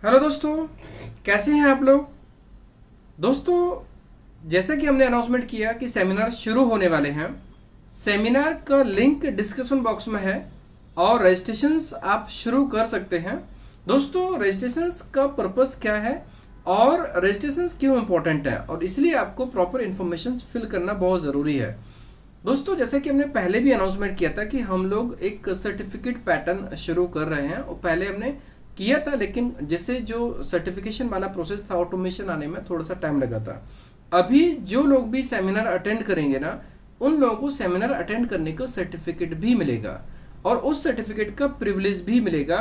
Hello दोस्तों, कैसे हैं आप लोग। दोस्तों, जैसा कि हमने अनाउंसमेंट किया कि सेमिनार शुरू होने वाले हैं। सेमिनार का लिंक डिस्क्रिप्शन बॉक्स में है और रजिस्ट्रेशंस आप शुरू कर सकते हैं। दोस्तों, रजिस्ट्रेशंस का पर्पस क्या है और रजिस्ट्रेशंस क्यों इंपॉर्टेंट है और इसलिए आपको प्रॉपर इन्फॉर्मेशन फिल करना बहुत ज़रूरी है। दोस्तों, जैसे कि हमने पहले भी अनाउंसमेंट किया था कि हम लोग एक सर्टिफिकेट पैटर्न शुरू कर रहे हैं और पहले हमने किया था, लेकिन जैसे जो सर्टिफिकेशन वाला प्रोसेस था ऑटोमेशन आने में थोड़ा सा टाइम लगा था। अभी जो लोग भी सेमिनार अटेंड करेंगे ना, उन लोगों को सेमिनार अटेंड करने का सर्टिफिकेट भी मिलेगा और उस सर्टिफिकेट का प्रिविलेज भी मिलेगा।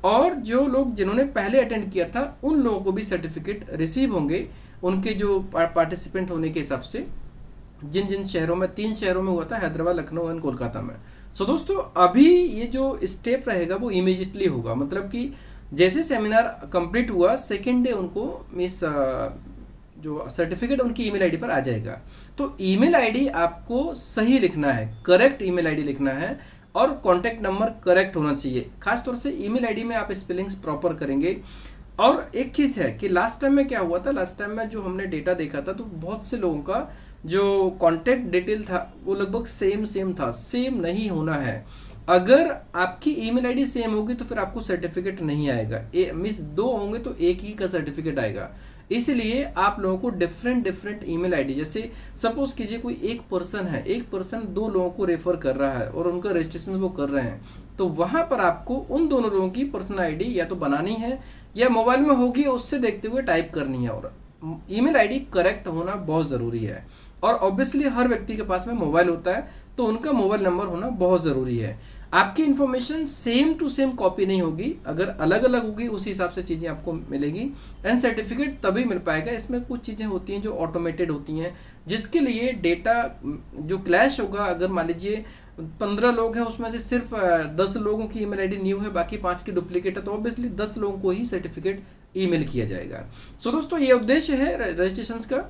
और जो लोग जिन्होंने पहले अटेंड किया था उन लोगों को भी सर्टिफिकेट रिसीव होंगे उनके जो पार्टिसिपेंट होने के हिसाब से। जिन जिन शहरों में 3 शहरों में हुआ था, हैदराबाद, लखनऊ एंड कोलकाता में। सो दोस्तों, अभी ये जो स्टेप रहेगा वो इमीडिएटली होगा, मतलब कि जैसे सेमिनार कंप्लीट हुआ सेकेंड डे उनको मिस जो सर्टिफिकेट उनकी ईमेल आईडी पर आ जाएगा। तो ईमेल आईडी आपको सही लिखना है, करेक्ट ईमेल आईडी लिखना है और कॉन्टैक्ट नंबर करेक्ट होना चाहिए। खास तौर से ईमेल आईडी में आप स्पेलिंग्स प्रॉपर करेंगे। और एक चीज़ है कि लास्ट टाइम में क्या हुआ था, लास्ट टाइम में जो हमने डेटा देखा था तो बहुत से लोगों का जो कॉन्टैक्ट डिटेल था वो लगभग सेम था। सेम नहीं होना है। अगर आपकी ईमेल आईडी सेम होगी तो फिर आपको सर्टिफिकेट नहीं आएगा। मीन्स 2 होंगे तो एक ही का सर्टिफिकेट आएगा। इसलिए आप लोगों को डिफरेंट ईमेल आईडी, जैसे सपोज कीजिए कोई एक पर्सन है, एक पर्सन 2 लोगों को रेफर कर रहा है और उनका रजिस्ट्रेशन वो कर रहे हैं, तो वहां पर आपको उन दोनों लोगों की पर्सनल आईडी या तो बनानी है या मोबाइल में होगी उससे देखते हुए टाइप करनी है। और ईमेल आईडी करेक्ट होना बहुत ज़रूरी है। और ऑब्वियसली हर व्यक्ति के पास में मोबाइल होता है तो उनका मोबाइल नंबर होना बहुत ज़रूरी है। आपकी information same to same copy नहीं होगी, अगर अलग अलग होगी उसी हिसाब से चीज़ें आपको मिलेगी। एंड सर्टिफिकेट तभी मिल पाएगा। इसमें कुछ चीज़ें होती हैं जो ऑटोमेटेड होती हैं, जिसके लिए डेटा जो क्लैश होगा, अगर मान लीजिए 15 लोग हैं उसमें से सिर्फ 10 लोगों की ईमेल आईडी न्यू है, बाकी 5 की डुप्लीकेट है, तो ऑब्वियसली 10 लोगों को ही सर्टिफिकेट ईमेल किया जाएगा। सो दोस्तों, ये उद्देश्य है रजिस्ट्रेशन का।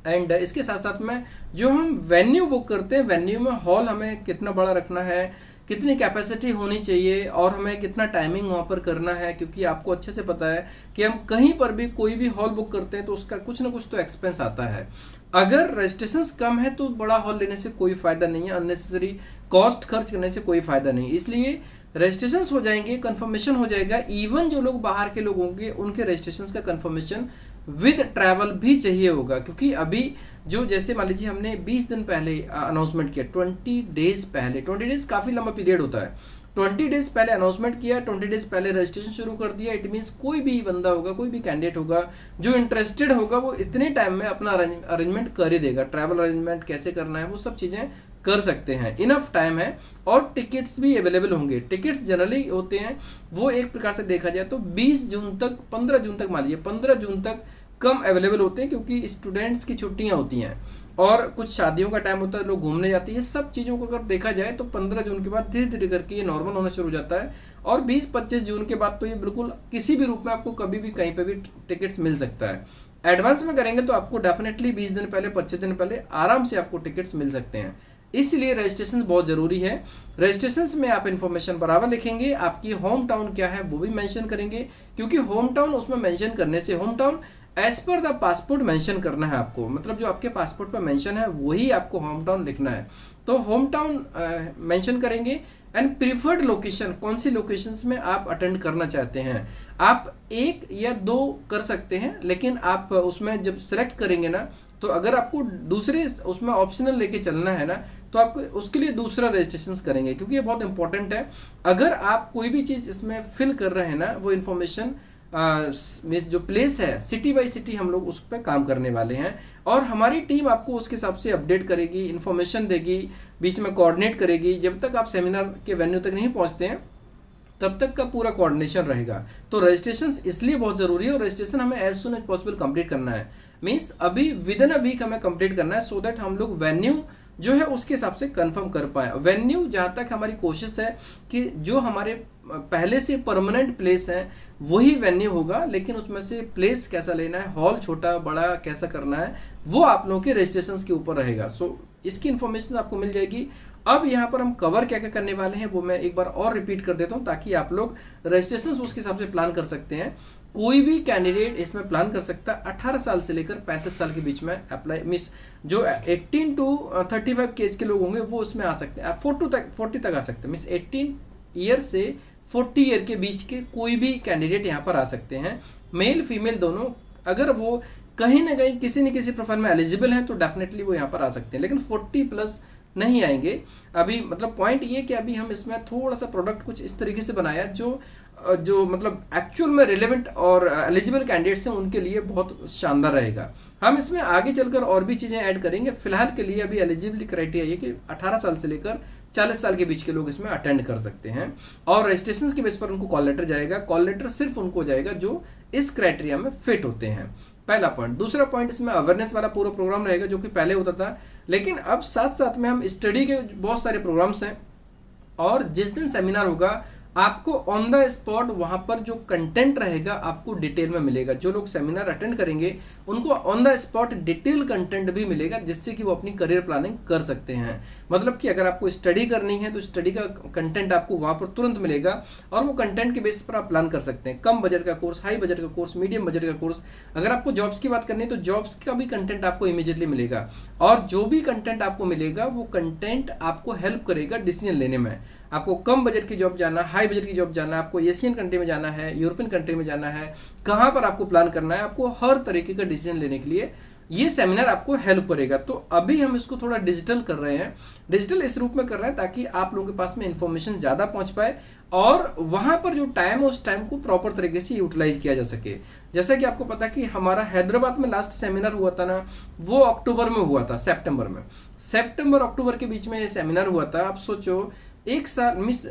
एंड इसके साथ साथ में जो हम वेन्यू बुक करते हैं, वेन्यू में हॉल हमें कितना बड़ा रखना है, कितनी कैपेसिटी होनी चाहिए और हमें कितना टाइमिंग वहाँ पर करना है, क्योंकि आपको अच्छे से पता है कि हम कहीं पर भी कोई भी हॉल बुक करते हैं तो उसका कुछ ना कुछ तो एक्सपेंस आता है। अगर रजिस्ट्रेशन कम है तो बड़ा हॉल लेने से कोई फ़ायदा नहीं है, अननेसेसरी कॉस्ट खर्च करने से कोई फ़ायदा नहीं। इसलिए रजिस्ट्रेशन हो जाएंगे, कंफर्मेशन हो जाएगा। इवन जो लोग बाहर के लोग होंगे उनके रजिस्ट्रेशन का कंफर्मेशन विद ट्रैवल भी चाहिए होगा, क्योंकि अभी जो जैसे मान लीजिए हमने 20 दिन पहले अनाउंसमेंट किया, 20 डेज पहले, 20 डेज काफ़ी लंबा पीरियड होता है, 20 डेज पहले अनाउंसमेंट किया, 20 डेज पहले रजिस्ट्रेशन शुरू कर दिया। इट मीन्स कोई भी बंदा होगा, कोई भी कैंडिडेट होगा जो इंटरेस्टेड होगा वो इतने टाइम में अपना अरेंजमेंट कर ही देगा। ट्रैवल अरेंजमेंट कैसे करना है वो सब चीज़ें कर सकते हैं, इनफ टाइम है। और टिकट्स भी अवेलेबल होंगे। टिकट्स जनरली होते हैं वो एक प्रकार से देखा जाए तो 20 जून तक, 15 जून तक, मान लीजिए 15 जून तक कम अवेलेबल होते हैं, क्योंकि स्टूडेंट्स की छुट्टियां होती हैं और कुछ शादियों का टाइम होता है, लोग घूमने जाते हैं। ये सब चीज़ों को अगर देखा जाए तो 15 जून के बाद धीरे धीरे करके ये नॉर्मल होना शुरू हो जाता है। और 20-25 जून के बाद तो ये बिल्कुल किसी भी रूप में आपको कभी भी कहीं पे भी टिकट्स मिल सकता है। एडवांस में करेंगे तो आपको डेफिनेटली 20 दिन पहले, 25 दिन पहले आराम से आपको टिकट्स मिल सकते हैं। इसलिए रजिस्ट्रेशन बहुत ज़रूरी है। रजिस्ट्रेशन में आप इन्फॉर्मेशन बराबर लिखेंगे, आपकी होम टाउन क्या है वो भी मेंशन करेंगे, क्योंकि होम टाउन उसमें मेंशन करने से, home town as per the passport mention करना है आपको, मतलब जो आपके पासपोर्ट पर मेंशन है वही आपको होम टाउन लिखना है। तो होम टाउन मेंशन करेंगे। एंड प्रीफर्ड लोकेशन, कौन सी लोकेशंस में आप अटेंड करना चाहते हैं। आप 1 या 2 कर सकते हैं, लेकिन आप उसमें जब सेलेक्ट करेंगे ना, तो अगर आपको दूसरे उसमें ऑप्शनल लेके चलना है ना, तो आपको उसके लिए दूसरा रजिस्ट्रेशन करेंगे, क्योंकि ये बहुत इंपॉर्टेंट है। अगर आप कोई भी चीज़ इसमें फिल कर रहे हैं ना, वो इन्फॉर्मेशन जो प्लेस है, सिटी बाय सिटी हम लोग उस पर काम करने वाले हैं और हमारी टीम आपको उसके हिसाब से अपडेट करेगी, इन्फॉर्मेशन देगी, बीच में कोऑर्डिनेट करेगी। जब तक आप सेमिनार के वेन्यू तक नहीं पहुंचते हैं तब तक का पूरा कोऑर्डिनेशन रहेगा। तो रजिस्ट्रेशन इसलिए बहुत ज़रूरी है और रजिस्ट्रेशन हमें as soon as possible complete करना है। मीन्स अभी विद इन अ वीक हमें कंप्लीट करना है, सो दैट हम लोग वेन्यू जो है उसके हिसाब से कंफर्म कर पाए। वेन्यू जहाँ तक हमारी कोशिश है कि जो हमारे पहले से परमानेंट प्लेस है वही वेन्यू होगा, लेकिन उसमें से प्लेस कैसा लेना है, हॉल छोटा बड़ा कैसा करना है, वो आप लोगों के रजिस्ट्रेशन के ऊपर रहेगा। सो इसकी इन्फॉर्मेशन आपको मिल जाएगी अब यहाँ पर हम कवर क्या क्या करने वाले हैं वो मैं एक बार और रिपीट कर देता हूँ, ताकि आप लोग रजिस्ट्रेशन उसके हिसाब से प्लान कर सकते हैं। कोई भी कैंडिडेट इसमें प्लान कर सकता है। 18 साल से लेकर 35 साल के बीच में अप्लाई मिस जो 18 टू 35 के एज के लोग होंगे वो उसमें आ सकते हैं। 40 तक आ सकते हैं। मिस 18 ईयर से 40 ईयर के बीच के कोई भी कैंडिडेट यहाँ पर आ सकते हैं, मेल फीमेल दोनों। अगर वो कहीं ना कहीं किसी न किसी प्रोफाइल में एलिजिबल हैं तो डेफिनेटली वो यहाँ पर आ सकते हैं, लेकिन 40 प्लस नहीं आएंगे। अभी मतलब पॉइंट ये कि अभी हम इसमें थोड़ा सा प्रोडक्ट कुछ इस तरीके से बनाया जो मतलब एक्चुअल में रिलेवेंट और एलिजिबल कैंडिडेट्स हैं उनके लिए बहुत शानदार रहेगा। हम इसमें आगे चलकर और भी चीज़ें ऐड करेंगे। फिलहाल के लिए अभी एलिजिबिलिटी क्राइटेरिया ये कि 18 साल से लेकर 40 साल के बीच के लोग इसमें अटेंड कर सकते हैं, और रजिस्ट्रेशन के बेस पर उनको कॉल लेटर जाएगा। कॉल लेटर सिर्फ उनको जाएगा जो इस क्राइटेरिया में फिट होते हैं। पहला पॉइंट। दूसरा पॉइंट, इसमें अवेयरनेस वाला पूरा प्रोग्राम रहेगा जो कि पहले होता था, लेकिन अब साथ साथ में हम स्टडी के बहुत सारे प्रोग्राम्स हैं। और जिस दिन सेमिनार होगा आपको ऑन द स्पॉट वहां पर जो कंटेंट रहेगा आपको डिटेल में मिलेगा। जो लोग सेमिनार अटेंड करेंगे उनको on the spot detail content भी मिलेगा, जिससे कि वो अपनी करियर प्लानिंग कर सकते हैं। मतलब कि अगर आपको स्टडी करनी है तो स्टडी का कंटेंट आपको वहां पर तुरंत मिलेगा, और वो कंटेंट के बेस पर आप प्लान कर सकते हैं। कम बजट का कोर्स, हाई बजट का कोर्स, मीडियम बजट का कोर्स। अगर आपको जॉब्स की बात करनी है तो जॉब्स का भी कंटेंट आपको इमीडिएटली मिलेगा, और जो भी कंटेंट आपको मिलेगा वो कंटेंट आपको हेल्प करेगा डिसीजन लेने में। आपको कम बजट की जॉब जाना, हाई बजट की जॉब जाना, आपको एशियन कंट्री में जाना है, यूरोपियन कंट्री में जाना है, कहाँ पर आपको प्लान करना है, आपको हर तरीके का डिसीजन लेने के लिए ये सेमिनार आपको हेल्प करेगा। तो अभी हम इसको थोड़ा डिजिटल कर रहे हैं। डिजिटल इस रूप में कर रहे हैं ताकि आप लोगों के पास में इंफॉर्मेशन ज़्यादा पहुंच पाए, और वहाँ पर जो टाइम है उस टाइम को प्रॉपर तरीके से यूटिलाइज किया जा सके। जैसा कि आपको पता है कि हमारा हैदराबाद में लास्ट सेमिनार हुआ था ना, वो अक्टूबर में हुआ था, सितंबर अक्टूबर के बीच में ये सेमिनार हुआ था। आप सोचो, एक साल मिस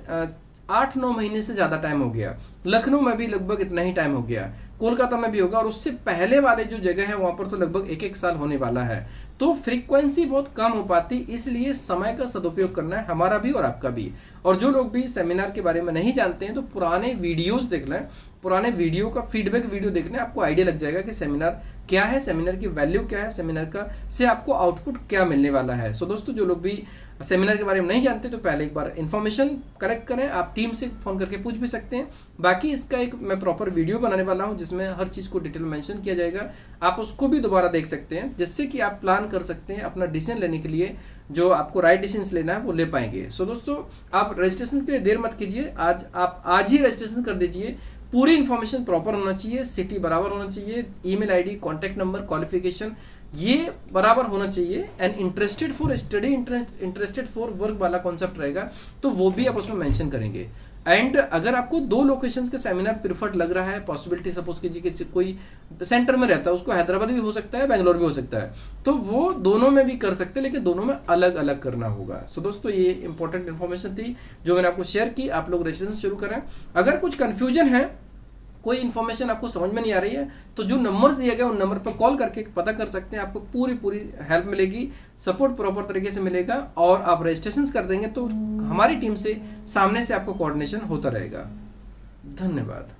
8-9 महीने से ज़्यादा टाइम हो गया। लखनऊ में भी लगभग इतना ही टाइम हो गया, कोलकाता में भी होगा, और उससे पहले वाले जो जगह है वहाँ पर तो लगभग 1-1 साल होने वाला है। तो फ्रीक्वेंसी बहुत कम हो पाती, इसलिए समय का सदुपयोग करना है हमारा भी और आपका भी। और जो लोग भी सेमिनार के बारे में नहीं जानते हैं तो पुराने वीडियोस देख लें, पुराने वीडियो का फीडबैक वीडियो देखने आपको आइडिया लग जाएगा कि सेमिनार क्या है, सेमिनार की वैल्यू क्या है, सेमिनार का से आपको आउटपुट क्या मिलने वाला है। सो दोस्तों, जो लोग भी सेमिनार के बारे में नहीं जानते तो पहले एक बार इन्फॉर्मेशन कलेक्ट करें। आप टीम से फ़ोन करके पूछ भी सकते हैं। बाकी इसका एक मैं प्रॉपर वीडियो बनाने वाला हूं जिसमें हर चीज़ को डिटेल मेंशन किया जाएगा, आप उसको भी दोबारा देख सकते हैं, जिससे कि आप प्लान कर सकते हैं अपना डिसीजन लेने के लिए, जो आपको राइट डिसीजन लेना है वो ले पाएंगे। सो दोस्तों, आप रजिस्ट्रेशन के लिए देर मत कीजिए, आज ही रजिस्ट्रेशन कर दीजिए। पूरी इन्फॉर्मेशन प्रॉपर होना चाहिए, सिटी बराबर होना चाहिए, email ID, contact number, qualification ये बराबर होना चाहिए, and interested for study, interested for work वाला कॉन्सेप्ट रहेगा तो वो भी आप उसमें मेंशन करेंगे। एंड अगर आपको 2 लोकेशंस का सेमिनार प्रिफर्ड लग रहा है, पॉसिबिलिटी सपोज कीजिए कि कोई सेंटर में रहता है, उसको हैदराबाद भी हो सकता है, बेंगलोर भी हो सकता है, तो वो दोनों में भी कर सकते हैं, लेकिन दोनों में अलग अलग करना होगा। सो दोस्तों, ये इंपॉर्टेंट इन्फॉर्मेशन थी जो मैंने आपको शेयर की। आप लोग रजिस्ट्रेशन शुरू करें। अगर कुछ कंफ्यूजन है, कोई इन्फॉर्मेशन आपको समझ में नहीं आ रही है, तो जो नंबर्स दिए गए उन नंबर पर कॉल करके पता कर सकते हैं। आपको पूरी हेल्प मिलेगी, सपोर्ट प्रॉपर तरीके से मिलेगा, और आप रजिस्ट्रेशन कर देंगे तो हमारी टीम से सामने से आपको कोऑर्डिनेशन होता रहेगा। धन्यवाद।